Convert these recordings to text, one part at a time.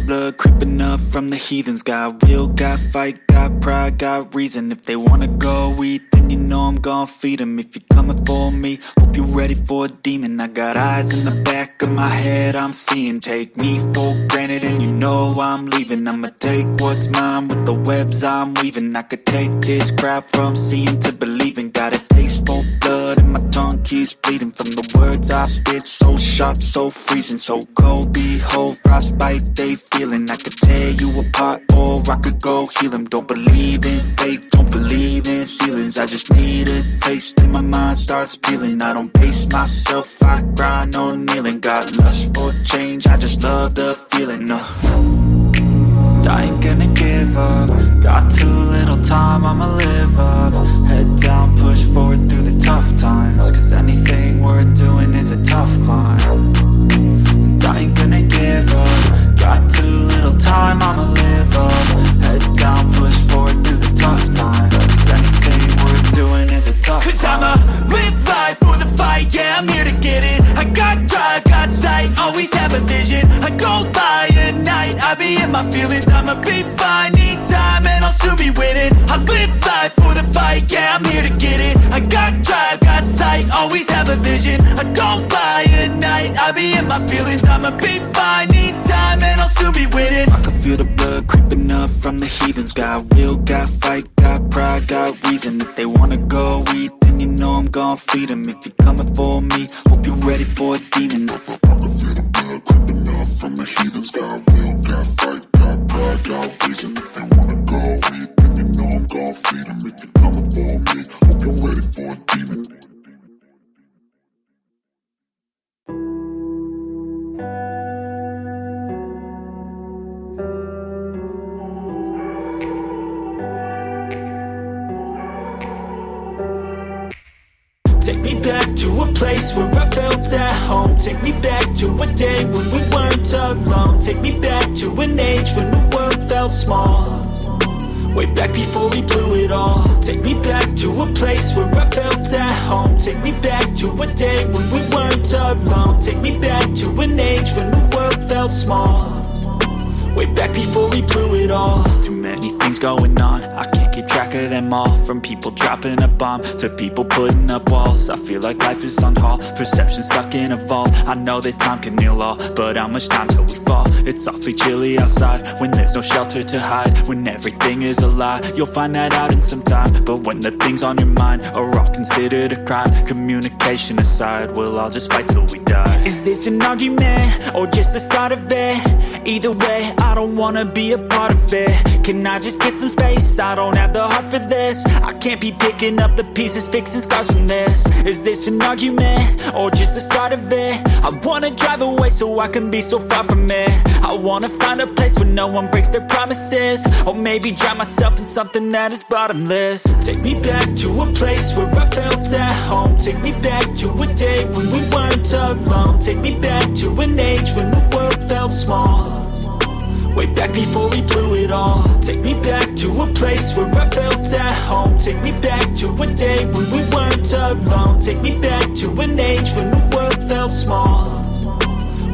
blood creeping up from the heathens. Got will, got fight, got pride, got reason. If they wanna go eat, then you know I'm gon' feed them. If you're coming for me, hope you're ready for a demon. I got eyes in the back of my head, I'm seeing. Take me for granted and you know I'm leaving. I'ma take what's mine with the webs I'm weaving. I could take this crowd from seeing to believing. Got a taste for blood and my tongue keeps bleeding from the words I spit. So sharp, so freezing, so cold. Behold, frostbite they feeling. I could tear you apart or I could go heal them. Don't believe in fate, don't believe in ceilings. I just need a taste and my mind starts peeling. I don't pace myself, I grind on kneeling. Got lust for change, I just love the feeling. I ain't gonna give up. Got too little time, I'ma live up. Head down, push forward through the tough times. Cause anything worth doing is a tough climb. And I ain't gonna give up. Got too little time, I'ma live up. Head down, push forward through the tough times. Cause anything worth doing is a tough climb. Cause I'ma live life for the fight, yeah, I'm here to get it. I got drive, got sight, always have a vision. I go by at night, I be in my feelings. I'ma be fine, need time and I'll soon be winning. I live life for the fight, yeah, I'm here to get it. I got drive, got sight, always have a vision. I go by at night, I be in my feelings. I'ma be fine, need time and I'll soon be winning. I can feel the blood creeping up from the heathens. Got will, got fight, got pride, got reason. If they wanna go eat, then you know I'm gon' feed them. If you're coming for me, hope you're ready for a demon. I can feel the blood creeping up from the heathens. Got will, got fight, got pride, got reason. If they wanna go eat, then you know I'm gon' feed them. If you're coming for me, hope you're ready for a demon. Take me back to a place where I felt at home. Take me back to a day when we weren't alone. Take me back to an age when the world felt small. Way back before we blew it all. Take me back to a place where I felt at home. Take me back to a day when we weren't alone. Take me back to an age when the world felt small. Way back before we blew it all. Too many things going on, I can't keep track of them all. From people dropping a bomb to people putting up walls. I feel like life is on hold, perception stuck in a vault. I know that time can heal all, but how much time till we fall? It's awfully chilly outside when there's no shelter to hide. When everything is a lie, you'll find that out in some time. But when the things on your mind are all considered a crime, communication aside, we'll all just fight till we die. Is this an argument or just the start of it? Either way, I don't wanna be a part of it. Can I just get some space? I don't have the heart for this. I can't be picking up the pieces, fixing scars from this. Is this an argument or just the start of it? I wanna drive away so I can be so far from it. I wanna find a place where no one breaks their promises. Or maybe drown myself in something that is bottomless. Take me back to a place where I felt at home. Take me back to a day when we weren't alone. Take me back to an age when the world felt small. Way back before we blew it all. Take me back to a place where I felt at home. Take me back to a day when we weren't alone. Take me back to an age when the world felt small.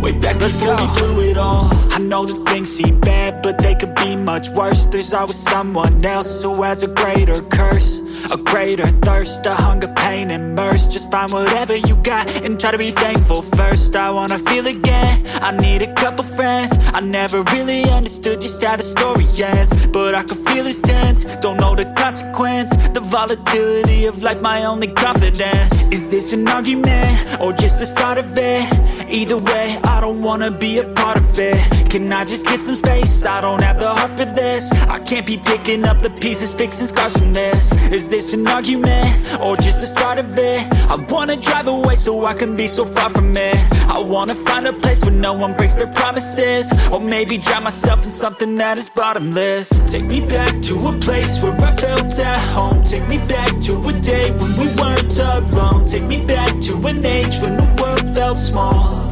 Way back before we blew it all. I know that things seem bad, but they could be much worse. There's always someone else who has a greater curse, a greater thirst, a hunger, pain, and mercy. Just find whatever you got and try to be thankful first. I wanna feel again, I need a couple friends. I never really understood just how the story ends, but I can feel it's tense, don't know the consequence. The volatility of life, my only confidence. Is this an argument or just the start of it? Either way, I don't wanna be a part of it. Can I just get some space? I don't have the heart for this. I can't be picking up the pieces, fixing scars from this. Is this an argument or just the start of it? I wanna drive away so I can be so far from it. I wanna find a place where no one breaks their promises. Or maybe drown myself in something that is bottomless. Take me back to a place where I felt at home. Take me back to a day when we weren't alone. Take me back to an age when the world felt small.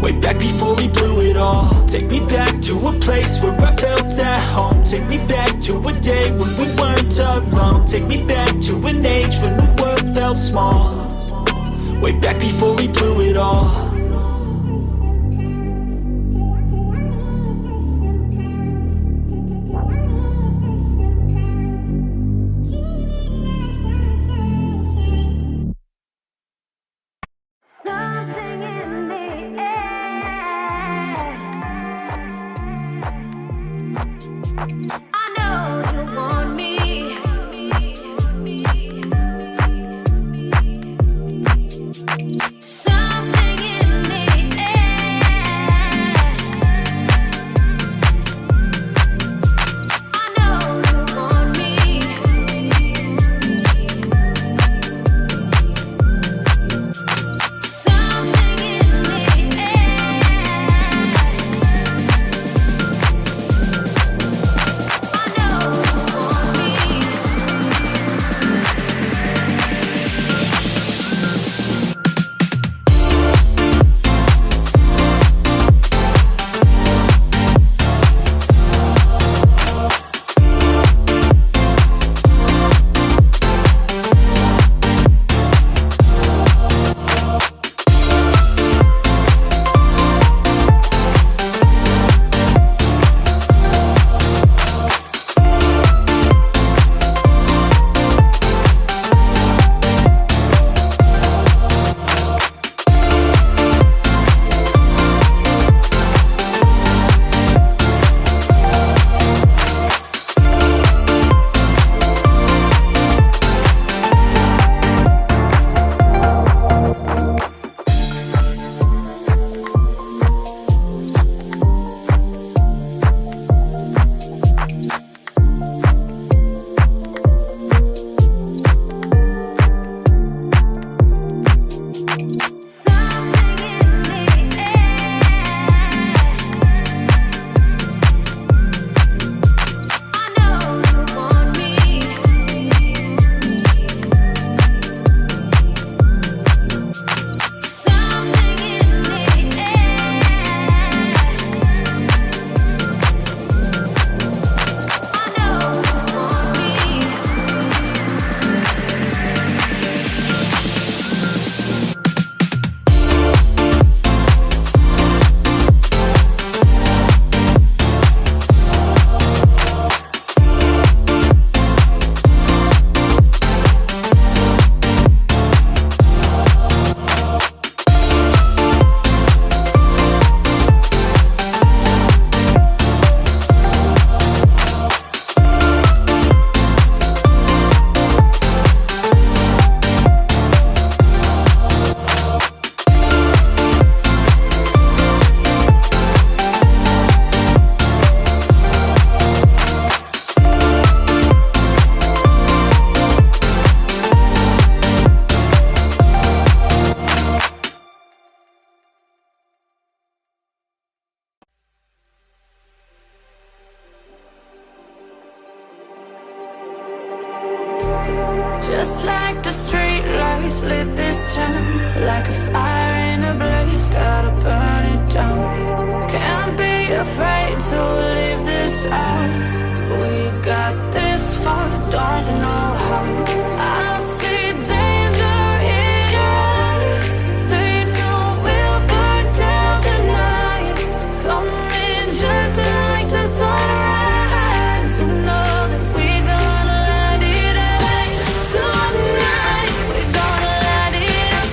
Way back before we blew it all. Take me back to a place where I felt at home. Take me back to a day when we weren't alone. Take me back to an age when the world felt small. Way back before we blew it all. Something in the air. I know you want me. Something in the air. I know you want me. Just like the street lights lit this town, like a fire in a blaze, gotta burn it down. Can't be afraid to leave this out. We got this far, don't know how. I see danger in your eyes. They know we'll burn down the night. Coming just like the sunrise. You know that we gonna let it out. Tonight, we gonna let it out.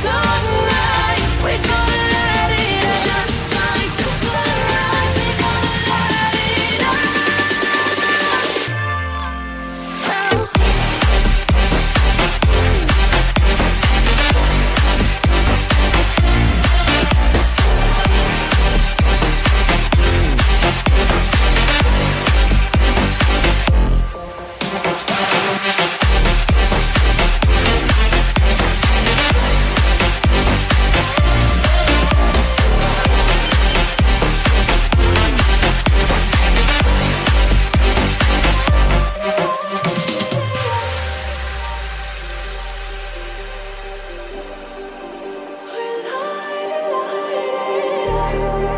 Tonight, we gonna let it out. Just like the sunrise, we gonna let it out.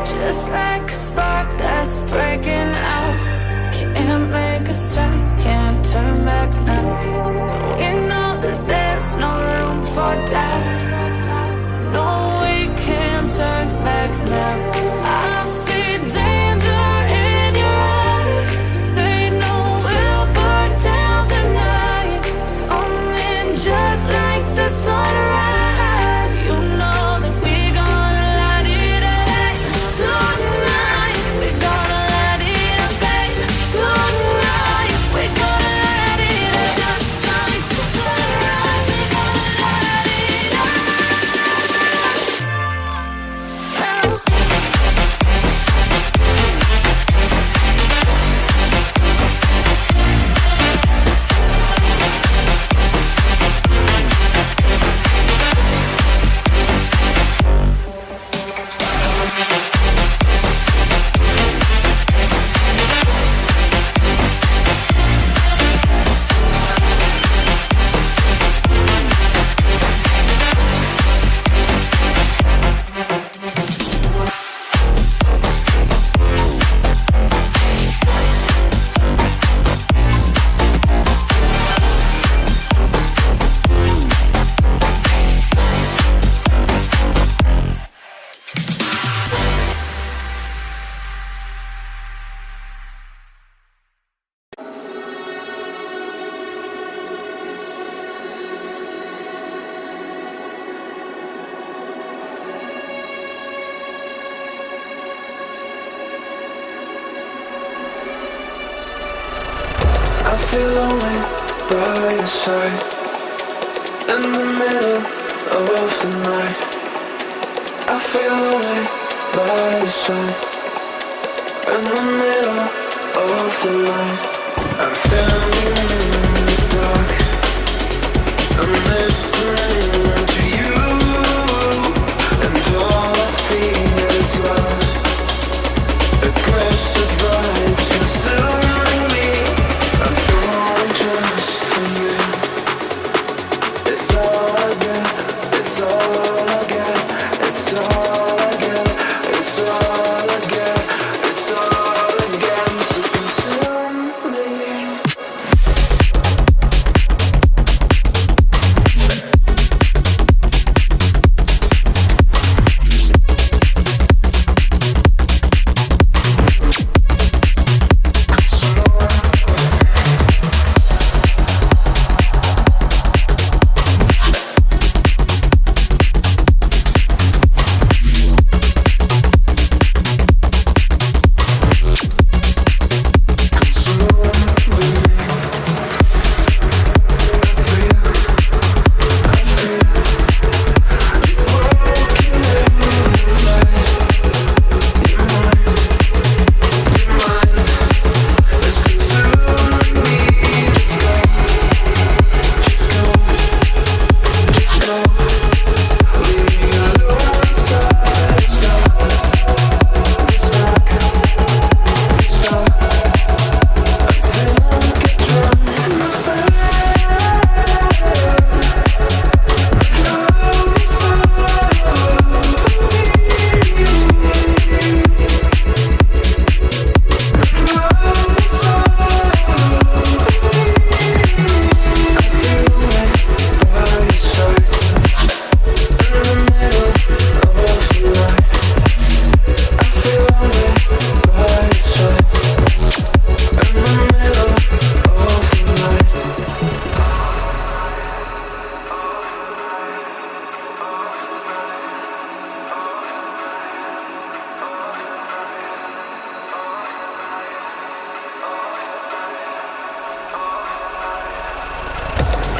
Just like a spark that's breaking out. Can't make a stop, can't turn back now. We know that there's no room for doubt. No, we can't turn back now. I see danger in your eyes. They know we'll burn down the night. Coming just like the sunrise. You know that we gonna let it out. Tonight, we gonna let it out. Tonight, we gonna let it out. Just like the sunrise, we gonna let it out. feel lonely by your side. In the middle of the night, I feel lonely by your side. In the middle of the light, I'm standing in the dark. I'm listening to you, and all I feel is love. Aggressive vibes consuming me. I'm falling just for you. It's all I get, it's all I get, it's all I get, it's all I get, it's all I get. So consume me.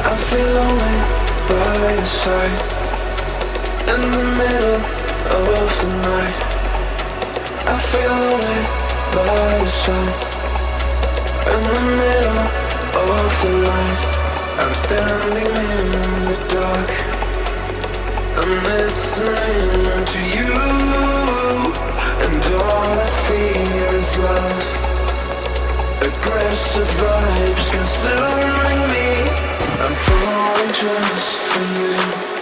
I feel lonely by your side. In the middle of the night, I feel lonely by your side. In the middle of the light, I'm standing in the dark. I'm listening to you, and all I feel is love. Aggressive vibes consuming me. I'm falling just for you.